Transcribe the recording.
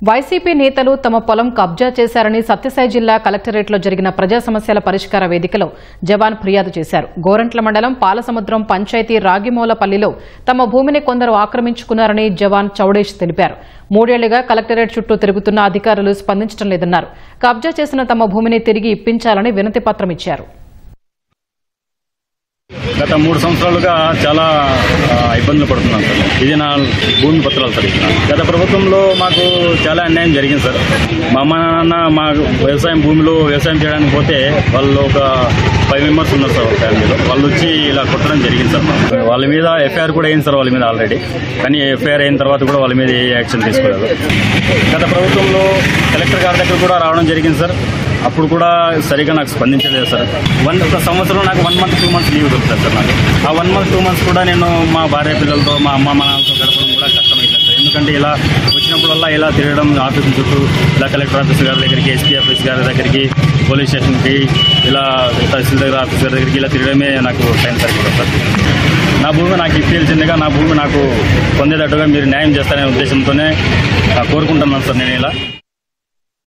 YCP నేతలు తమ పొలం కబ్జా చేశారని సత్యసాయి జిల్లా కలెక్టరేట్లో జరిగిన ప్రజా సమస్యల పరిష్కార వేదికలో జవాన్ ఫిర్యాదు చేశారు. గోరంట్ల మండలం పాలసముద్రం పంచాయతీ రాగిమూలపల్లిలో తమ భూమిని కొందరు ఆక్రమించుకున్నారని జవాన్ చౌడేష్ తెలిపారు. 3 ఏళ్లుగా కలెక్టరేట్ చుట్టూ తిరుగుతున్న అధికారులు స్పందించడం లేదన్నారు. కబ్జా చేసిన తమ భూమిని తిరిగి ఇప్పించాలని వినతి పత్రం ఇచ్చారు. గత 3 సంవత్సరాలుగా చాలా ఇబ్బందులు పడుతున్నాను సార్. ఇది నా భూమి పత్రాలు సార్. గత ప్రభుత్వంలో మాకు చాలా అన్యాయం జరిగింది సార్. మా అమ్మ నాన్న మా భూమిలో వ్యవసాయం చేయడానికి పోతే వాళ్ళు ఒక 5 మెంబర్స్ ఉన్నారు సార్ ఫ్యామిలీలో. వాళ్ళు వచ్చి ఇలా కొట్టడం జరిగింది సార్. వాళ్ళ మీద ఎఫ్ఐఆర్ కూడా అయింది సార్ వాళ్ళ మీద ఆల్రెడీ. కానీ ఎఫ్ఐఆర్ అయిన తర్వాత కూడా వాళ్ళ మీద ఏ యాక్షన్ తీసుకోలేదు. గత ప్రభుత్వంలో కలెక్టర్ గారి దగ్గర కూడా రావడం జరిగింది సార్. అప్పుడు కూడా సరిగా నాకు స్పందించలేదు సార్. ఒక సంవత్సరం నాకు 1 మంత్ 2 మంత్స్ లీవ్ దొరుకుతుంది సార్. నాకు ఆ 1 మంత్ 2 మంత్స్ కూడా నేను మా భార్య పిల్లలతో మా అమ్మ మా నాన్నతో గడపడం కూడా కష్టమవుతుంది సార్. ఎందుకంటే ఇలా వచ్చినప్పుడల్లా ఇలా తిరగడం ఆఫీసుల చుట్టూ ఇలా కలెక్టర్ ఆఫీస్ గారి దగ్గరికి, ఎస్పీ ఆఫీస్ గారి దగ్గరికి, పోలీస్ స్టేషన్కి, ఇలా తహసీల్దార్ ఆఫీస్ గారి దగ్గరికి ఇలా తిరగడమే నాకు టైం సరిపోతుంది సార్. నా భూమి నాకు ఇప్పించిందిగా, నా భూమి నాకు పొందేటట్టుగా మీరు న్యాయం చేస్తారనే ఉద్దేశంతోనే కోరుకుంటున్నాను సార్ నేను ఇలా.